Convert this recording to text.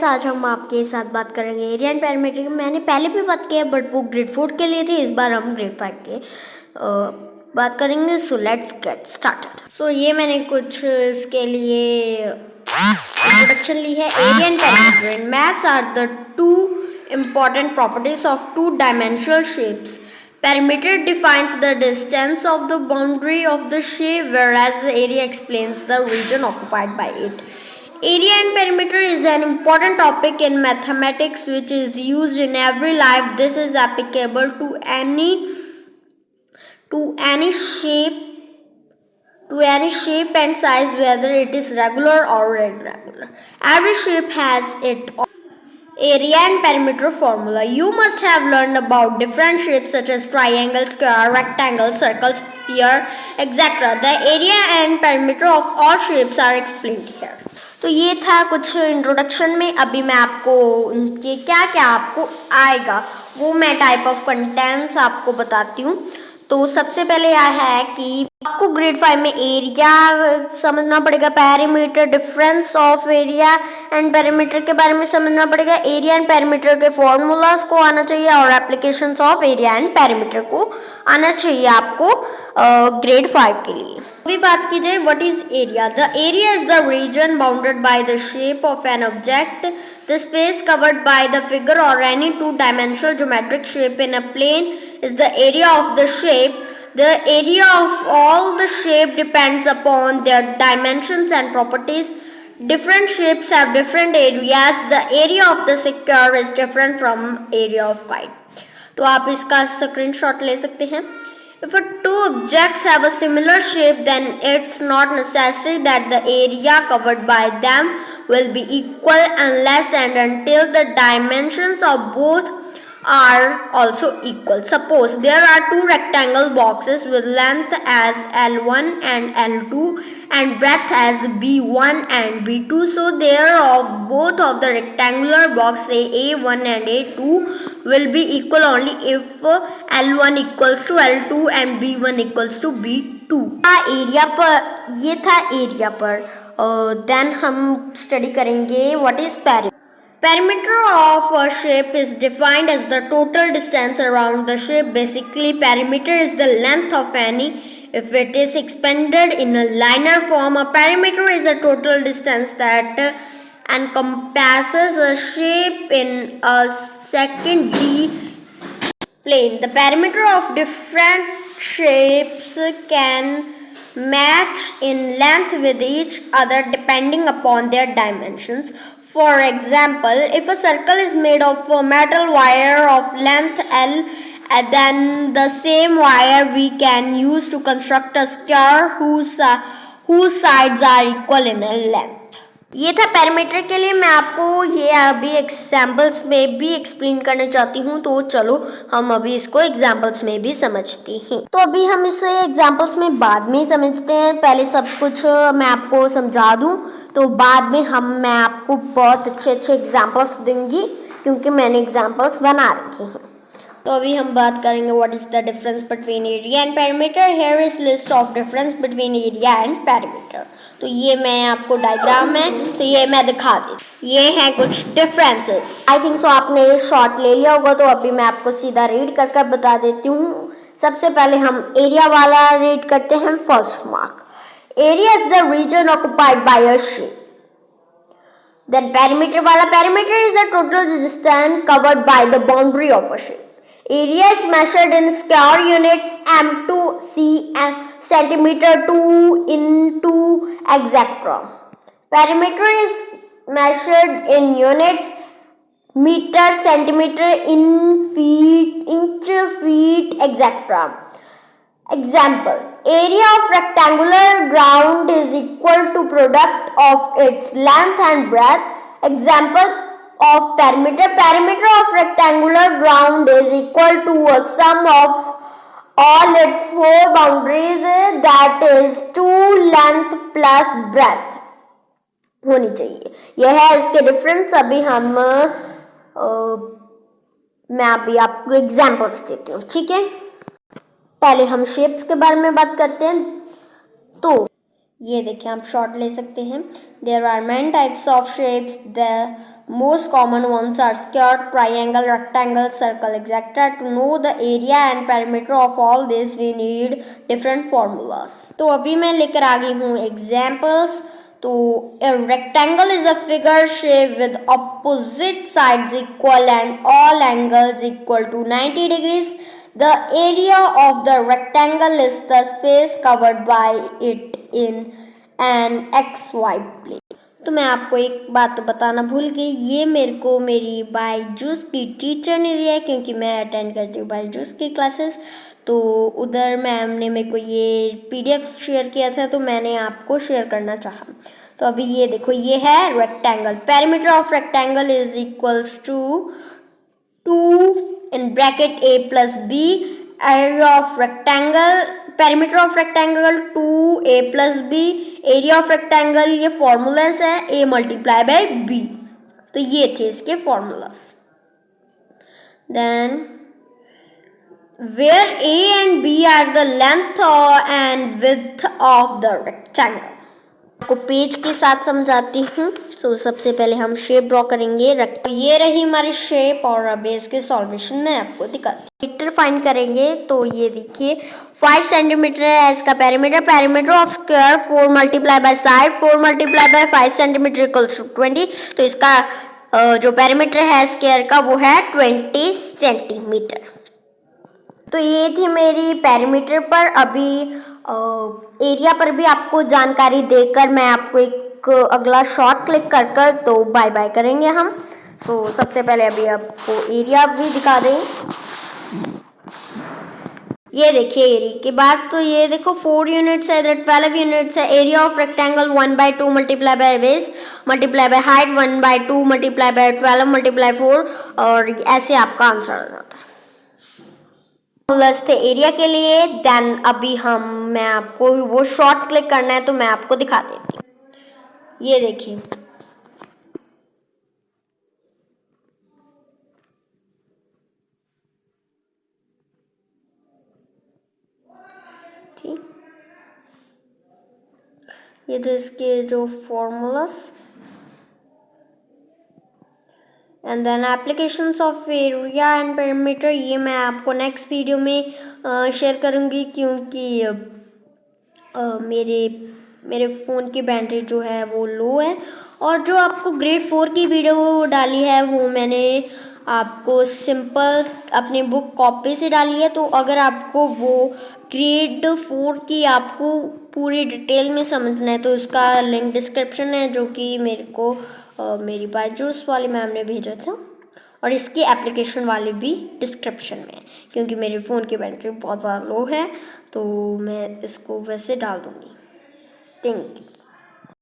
आज हम आपके साथ बात करेंगे एरिया एंड पैरामीटर की। मैंने पहले भी बात किया बट वो ग्रेड 4 के लिए थे, इस बार हम ग्रेड 5 के बात करेंगे। So let's get started. So ये मैंने कुछ इसके लिए इंट्रोडक्शन ली है। Area and parameter in maths are the two important properties of two-dimensional shapes. Perimeter defines the distance of the boundary of the shape, whereas the area explains the region occupied by it. Area and perimeter is an important topic in mathematics which is used in every life. This is applicable to any shape and size, whether it is regular or irregular. Every shape has its area and perimeter formula. You must have learned about different shapes such as triangle, square, rectangle, circle, sphere, etc. The area and perimeter of all shapes are explained here. तो ये था कुछ introduction में। अभी मैं आपको उनके क्या क्या आपको आएगा वो मैं टाइप ऑफ कंटेंट्स आपको बताती हूँ। तो सबसे पहले यह है कि आपको ग्रेड 5 में एरिया समझना पड़ेगा, parameter, difference of area and parameter के बारे में समझना पड़ेगा, एरिया एंड पैरामीटर के फॉर्मूलाज को आना चाहिए और applications of area and parameter को आना चाहिए आपको ग्रेड 5 के लिए। अभी बात की जाए what is area. The area is the region bounded by the shape of an object, the space covered by the figure और any two dimensional geometric shape in a plane is the area of the shape. The area of all the shape depends upon their dimensions and properties. Different shapes have different areas. The area of the square is different from area of kite. तो आप इसका screenshot ले सकते हैं। If two objects have a similar shape, then it's not necessary that the area covered by them will be equal unless and until the dimensions of both are also equal. Suppose there are two rectangle boxes with length as L1 and L2 and breadth as B1 and B2. So there of both of the rectangular box say A1 and A2 will be equal only if L1 equals to L2 and B1 equals to B2. Area पर ये था area पर। Then हम study करेंगे what is parameter. Perimeter of a shape is defined as the total distance around the shape. Basically, perimeter is the length of any. If it is expanded in a linear form, a perimeter is a total distance that encompasses a shape in a second D plane. The perimeter of different shapes can match in length with each other depending upon their dimensions. For example, if a circle is made of a metal wire of length L, then the same wire we can use to construct a square whose sides are equal in length. ये था parameter के लिए। मैं आपको ये अभी examples में भी एक्सप्लेन करना चाहती हूँ, तो चलो हम अभी इसको एग्जाम्पल्स में भी समझते हैं। तो अभी हम इसे एग्जाम्पल्स में बाद में समझते हैं। पहले सब कुछ मैं आपको समझा दूँ तो बाद में मैं आपको बहुत अच्छे अच्छे एग्जाम्पल्स दूंगी क्योंकि मैंने एग्जाम्पल्स बना रखे हैं। तो अभी हम बात करेंगे what is the difference between area and parameter. Here is list of difference between area and parameter. तो ये मैं आपको डायग्राम है तो ये मैं दिखा देती। ये हैं कुछ डिफरेंसेस। आई थिंक सो आपने ये शॉर्ट ले लिया होगा, तो अभी मैं आपको सीधा रीड कर बता देती हूँ। सबसे पहले हम एरिया वाला रीड करते हैं। First mark, area is the region occupied by a shape. Then perimeter wala, perimeter is the total distance covered by the boundary of a shape. Area is measured in square units m2 cm centimeter 2 into etc. Perimeter is measured in units meter, centimeter, in feet, inch, feet, etc. Example, area of rectangular ground is equal to product of its length and breadth. Example of perimeter, perimeter of rectangular ground is equal to a sum of all its four boundaries, that is 2 length plus breadth होनी चाहिए। यह है इसके difference. अभी मैं अभी आपको examples देती हूँ, ठीक है। पहले हम शेप्स के बारे में बात करते हैं। तो ये देखिए आप शॉर्ट ले सकते हैं. There are many types of shapes. The most common ones are square, triangle, rectangle, circle etcetera. To know the area and perimeter of all this we need different formulas. तो अभी मैं लेकर आ गई हूँ एग्जाम्पल्स. तो a rectangle is a figure shape with opposite sides equal and all angles equal to 90 degrees. The area of the rectangle is the space covered by it in an XY plane. तो मैं आपको एक बात तो बताना भूल गई, ये मेरे को मेरी बायजूस की टीचर ने दिया है, क्योंकि मैं अटेंड करती हूँ बायजूस की क्लासेस. तो उधर मैम ने मेरे को ये PDF शेयर किया था, तो मैंने आपको शेयर करना चाहा. तो अभी ये देखो, ये है rectangle. Perimeter of rectangle is equals to 2 in bracket a plus b. Area of rectangle, perimeter of rectangle 2a plus b. Area of rectangle ये formulas है a multiply by b. तो ये थे इसके formulas. Then where a and b are the length and width of the rectangle. आपको page के साथ समझाती हूँ. तो सबसे पहले हम शेप ड्रॉ करेंगे. ये रही हमारी शेप और अब इसके सॉल्वेशन में आपको दिखाती हूँ. मीटर फाइंड करेंगे. तो ये देखिए 5 सेंटीमीटर है इसका perimeter. Perimeter of square 4 multiply by side, 4 multiply by 5 centimetre equals to 20. तो इसका जो पेरीमीटर है स्क्वायर का वो है 20 सेंटीमीटर. तो ये थी मेरी पेरीमीटर पर. अभी एरिया पर भी आपको जानकारी देकर मैं आपको एक अगला शॉट क्लिक कर तो बाय बाय करेंगे हम. तो सबसे पहले अभी आपको एरिया भी दिखा दें. ये देखिए एरिया के बाद. तो ये देखो 4 यूनिट्स है, इधर 12 यूनिट्स है. Area of rectangle 1/2 multiply by base multiply by height 1/2 multiply by 12 multiply 4. और ऐसे आपका आंसर आ जाता है. प्लस थे एरिया के लिए. देन अभी मैं आपको वो शॉर्ट क्लिक करना है तो मैं आपको दिखा देती हूँ. ये देखिए ठीक, ये थे इसके जो formulas. And then applications of area and perimeter ये मैं आपको नेक्स्ट वीडियो में शेयर करूँगी, क्योंकि मेरे फ़ोन की बैटरी जो है वो लो है. और जो आपको ग्रेड 4 की वीडियो डाली है वो मैंने आपको सिंपल अपनी बुक कॉपी से डाली है. तो अगर आपको वो ग्रेड 4 की आपको पूरी डिटेल में समझना है तो उसका लिंक डिस्क्रिप्शन है, जो कि मेरे को मेरी बायजूस वाली मैम ने भेजा था. और इसकी एप्लीकेशन वाली भी डिस्क्रिप्शन में है, क्योंकि मेरे फ़ोन की बैटरी बहुत ज़्यादा लो है. तो मैं इसको वैसे डाल दूँगी. Thank you.